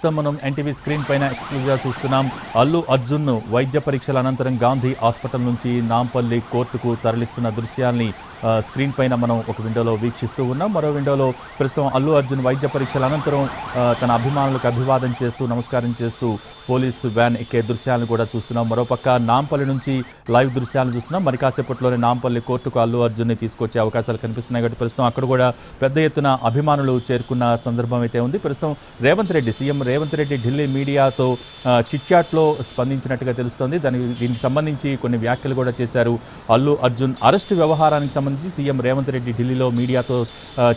ప్రస్తుతం మనం NTV screen పైన ఎక్స్క్లూజివ్గా చూస్తున్నాం. అల్లు అర్జున్ను వైద్య పరీక్షల అనంతరం గాంధీ హాస్పిటల్ నుంచి నాంపల్లి కోర్టుకు తరలిస్తున్న దృశ్యాల్ని స్క్రీన్ పైన మనం ఒక విండోలో వీక్షిస్తూ ఉన్నాం. మరో విండోలో ప్రస్తుతం అల్లు అర్జున్ వైద్య పరీక్షల అనంతరం తన అభిమానులకు అభివాదం చేస్తూ నమస్కారం చేస్తూ పోలీసు వ్యాన్ ఎక్కే దృశ్యాలను కూడా చూస్తున్నాం. మరోపక్క నాంపల్లి నుంచి లైవ్ దృశ్యాలను చూస్తున్నాం. మరి కాసేపట్లోనే నాంపల్లి కోర్టుకు అల్లు అర్జున్ని తీసుకొచ్చే అవకాశాలు కనిపిస్తున్నాయి. కాబట్టి ప్రస్తుతం అక్కడ కూడా పెద్ద ఎత్తున అభిమానులు చేరుకున్న సందర్భం అయితే ఉంది. ప్రస్తుతం సీఎం రేవంత్ రెడ్డి ఢిల్లీ మీడియాతో చిట్చాట్లో స్పందించినట్టుగా తెలుస్తోంది. దీనికి సంబంధించి కొన్ని వ్యాఖ్యలు కూడా చేశారు. అల్లు అర్జున్ అరెస్టు వ్యవహారానికి సంబంధించి సీఎం రేవంత్ రెడ్డి ఢిల్లీలో మీడియాతో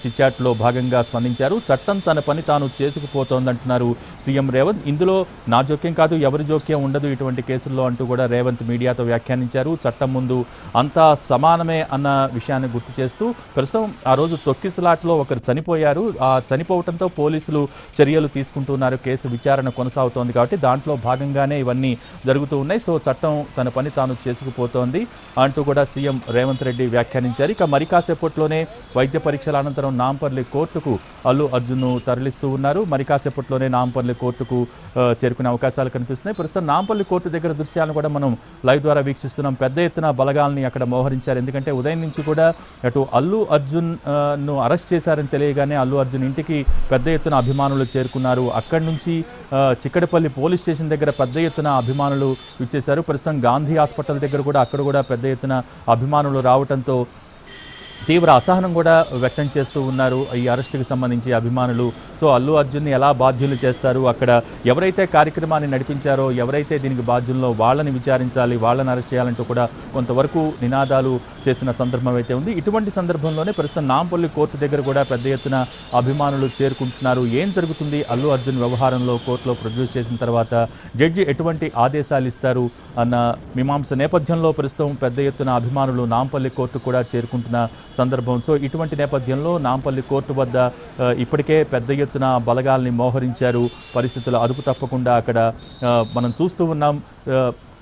చిట్చాట్లో భాగంగా స్పందించారు. చట్టం తన పని తాను చేసుకుపోతోందంటున్నారు సీఎం రేవంత్. ఇందులో నా జోక్యం కాదు, ఎవరి జోక్యం ఉండదు ఇటువంటి కేసుల్లో అంటూ కూడా రేవంత్ మీడియాతో వ్యాఖ్యానించారు. చట్టం ముందు అంతా సమానమే అన్న విషయాన్ని గుర్తు చేస్తూ ప్రస్తుతం ఆ రోజు తొక్కిసలాట్లో ఒకరు చనిపోయారు. ఆ చనిపోవడంతో పోలీసులు చర్యలు తీసుకుంటున్నారు. కేసు విచారణ కొనసాగుతోంది కాబట్టి దాంట్లో భాగంగానే ఇవన్నీ జరుగుతూ ఉన్నాయి. సో చట్టం తన పని తాను చేసుకుపోతోంది అంటూ కూడా సీఎం రేవంత్ రెడ్డి వ్యాఖ్యానించారు. ఇక మరి కాసేపట్లోనే వైద్య పరీక్షల అనంతరం నాంపల్లి కోర్టుకు అల్లు అర్జున్ను తరలిస్తూ ఉన్నారు. మరి కాసేపట్లోనే నాంపల్లి కోర్టుకు చేరుకునే అవకాశాలు కనిపిస్తున్నాయి. ప్రస్తుతం నాంపల్లి కోర్టు దగ్గర దృశ్యాలను కూడా మనం లైవ్ ద్వారా వీక్షిస్తున్నాం. పెద్ద ఎత్తున బలగాల్ని అక్కడ మోహరించారు. ఎందుకంటే ఉదయం నుంచి కూడా అటు అల్లు అర్జున్ను అరెస్ట్ చేశారని తెలియగానే అల్లు అర్జున్ ఇంటికి పెద్ద ఎత్తున అభిమానులు చేరుకున్నారు. అక్కడి నుంచి చిక్కడపల్లి పోలీస్ స్టేషన్ దగ్గర పెద్ద ఎత్తున అభిమానులు ఇచ్చేశారు. ప్రస్తుతం గాంధీ హాస్పిటల్ దగ్గర కూడా అక్కడ కూడా పెద్ద ఎత్తున అభిమానులు రావడంతో తీవ్ర అసహనం కూడా వ్యక్తం చేస్తూ ఉన్నారు ఈ అరెస్టుకి సంబంధించి అభిమానులు. సో అల్లు అర్జున్ని ఎలా బాధ్యులు చేస్తారు, అక్కడ ఎవరైతే కార్యక్రమాన్ని నడిపించారో ఎవరైతే దీనికి బాధ్యుల్లో వాళ్ళని విచారించాలి, వాళ్ళని అరెస్ట్ చేయాలంటూ కూడా కొంతవరకు నినాదాలు చేసిన సందర్భం అయితే ఉంది. ఇటువంటి సందర్భంలోనే ప్రస్తుతం నాంపల్లి కోర్టు దగ్గర కూడా పెద్ద ఎత్తున అభిమానులు చేరుకుంటున్నారు. ఏం జరుగుతుంది అల్లు అర్జున్ వ్యవహారంలో కోర్టులో ప్రొడ్యూస్ చేసిన తర్వాత జడ్జి ఎటువంటి ఆదేశాలు ఇస్తారు అన్న మీమాంస నేపథ్యంలో ప్రస్తుతం పెద్ద ఎత్తున అభిమానులు నాంపల్లి కోర్టు కూడా చేరుకుంటున్న సందర్భం. సో ఇటువంటి నేపథ్యంలో నాంపల్లి కోర్టు వద్ద ఇప్పటికే పెద్ద ఎత్తున బలగాల్ని మోహరించారు. పరిస్థితులు అదుపు తప్పకుండా అక్కడ మనం చూస్తూ ఉన్నాం.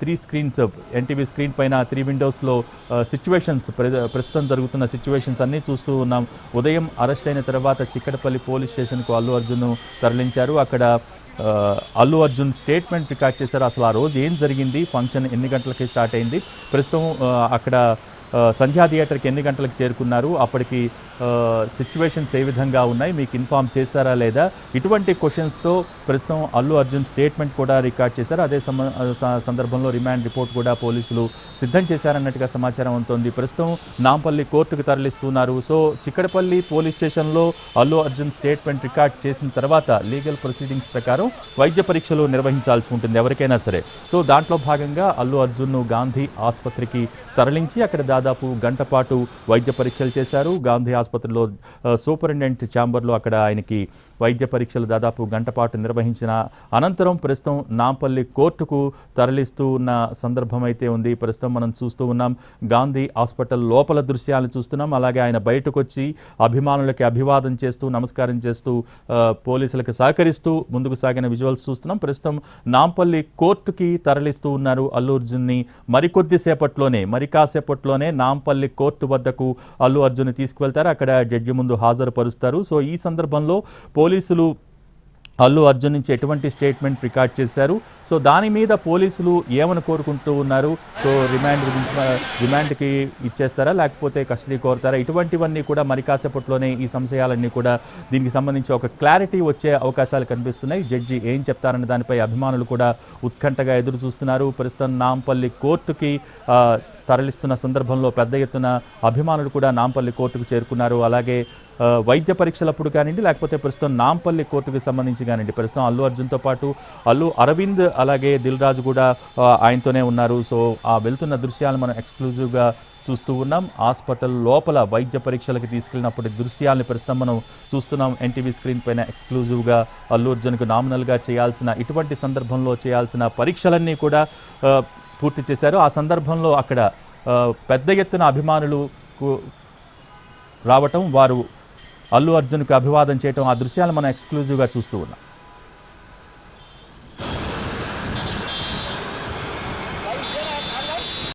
3 స్క్రీన్స్ ఎన్టీవీ స్క్రీన్ పైన 3 విండోస్లో సిచ్యువేషన్స్ ప్రస్తుతం జరుగుతున్న సిచ్యువేషన్స్ అన్నీ చూస్తూ ఉన్నాం. ఉదయం అరెస్ట్ అయిన తర్వాత చిక్కడపల్లి పోలీస్ స్టేషన్కు అల్లు అర్జున్ను తరలించారు. అక్కడ అల్లు అర్జున్ స్టేట్మెంట్ రికార్డ్ చేశారు. అసలు ఆ రోజు ఏం జరిగింది, ఫంక్షన్ ఎన్ని గంటలకి స్టార్ట్ అయింది, ప్రస్తుతం అక్కడ సంధ్యా థియేటర్కి ఎన్ని గంటలకు చేరుకున్నారు, అప్పటికి సిచ్యువేషన్స్ ఏ విధంగా ఉన్నాయి, మీకు ఇన్ఫామ్ చేశారా లేదా, ఇటువంటి క్వశ్చన్స్తో ప్రస్తుతం అల్లు అర్జున్ స్టేట్మెంట్ కూడా రికార్డ్ చేశారు. అదే సందర్భంలో రిమాండ్ రిపోర్ట్ కూడా పోలీసులు సిద్ధం చేశారన్నట్టుగా సమాచారం ఉంటుంది. ప్రస్తుతం నాంపల్లి కోర్టుకు తరలిస్తున్నారు. సో చిక్కడపల్లి పోలీస్ స్టేషన్లో అల్లు అర్జున్ స్టేట్మెంట్ రికార్డ్ చేసిన తర్వాత లీగల్ ప్రొసీడింగ్స్ ప్రకారం వైద్య పరీక్షలు నిర్వహించాల్సి ఉంటుంది ఎవరికైనా సరే. సో దాంట్లో భాగంగా అల్లు అర్జున్ను గాంధీ ఆసుపత్రికి తరలించి అక్కడ దాదాపు గంట పాటు వైద్య పరీక్షలు చేశారు. గాంధీ ఆసుపత్రిలో సూపరింటెండెంట్ ఛాంబర్లో అక్కడ ఆయనకి వైద్య పరీక్షలు దాదాపు గంట పాటు నిర్వహించిన అనంతరం ప్రస్తుతం నాంపల్లి కోర్టుకు తరలిస్తూ ఉన్న సందర్భం అయితే ఉంది. ప్రస్తుతం మనం చూస్తూ ఉన్నాం గాంధీ హాస్పిటల్ లోపల దృశ్యాలను చూస్తున్నాం. అలాగే ఆయన బయటకు వచ్చి అభిమానులకి అభివాదం చేస్తూ నమస్కారం చేస్తూ పోలీసులకు సహకరిస్తూ ముందుకు సాగిన విజువల్స్ చూస్తున్నాం. ప్రస్తుతం నాంపల్లి కోర్టుకి తరలిస్తూ ఉన్నారు అల్లు అర్జున్ని. మరి కాసేపట్లోనే నాంపల్లి కోర్టు వద్దకు అల్లు అర్జున్ తీసుకువెళ్తారు. అక్కడ జడ్జి ముందు హాజరుపరుస్తారు. సో ఈ సందర్భంలో పోలీసులు అల్లు అర్జున్ నుంచి ఎటువంటి స్టేట్మెంట్ రికార్డ్ చేశారు, సో దాని మీద పోలీసులు ఏమని కోరుకుంటూ ఉన్నారు, సో రిమాండ్కి ఇచ్చేస్తారా లేకపోతే కస్టడీ కోరుతారా, ఇటువంటివన్నీ కూడా మరి కాసేపట్లోనే ఈ సంశయాలన్నీ కూడా దీనికి సంబంధించి ఒక క్లారిటీ వచ్చే అవకాశాలు కనిపిస్తున్నాయి. జడ్జి ఏం చెప్తారన్న దానిపై అభిమానులు కూడా ఉత్కంఠగా ఎదురు చూస్తున్నారు. ప్రస్తుతం నాంపల్లి కోర్టుకి తరలిస్తున్న సందర్భంలో పెద్ద ఎత్తున అభిమానులు కూడా నాంపల్లి కోర్టుకు చేరుకున్నారు. అలాగే వైద్య పరీక్షలప్పుడు కానివ్వండి లేకపోతే ప్రస్తుతం నాంపల్లి కోర్టుకు సంబంధించి కానివ్వండి ప్రస్తుతం అల్లు అర్జున్తో పాటు అల్లు అరవింద్ అలాగే దిల్ రాజు కూడా ఆయనతోనే ఉన్నారు. సో ఆ వెళ్తున్న దృశ్యాలను మనం ఎక్స్క్లూజివ్గా చూస్తూ ఉన్నాం. హాస్పిటల్ లోపల వైద్య పరీక్షలకు తీసుకెళ్ళినప్పటి దృశ్యాలను ప్రస్తుతం మనం చూస్తున్నాం. ఎన్టీవీ స్క్రీన్ పైన ఎక్స్క్లూజివ్గా అల్లు అర్జున్కు నామినల్గా ఇటువంటి సందర్భంలో చేయాల్సిన పరీక్షలన్నీ కూడా పూర్తి చేశారు. ఆ సందర్భంలో అక్కడ పెద్ద ఎత్తున అభిమానులు రావటం, వారు అల్లు అర్జున్కు అభివాదం చేయటం, ఆ దృశ్యాలు మనం ఎక్స్క్లూజివ్గా చూస్తూ ఉన్నాం.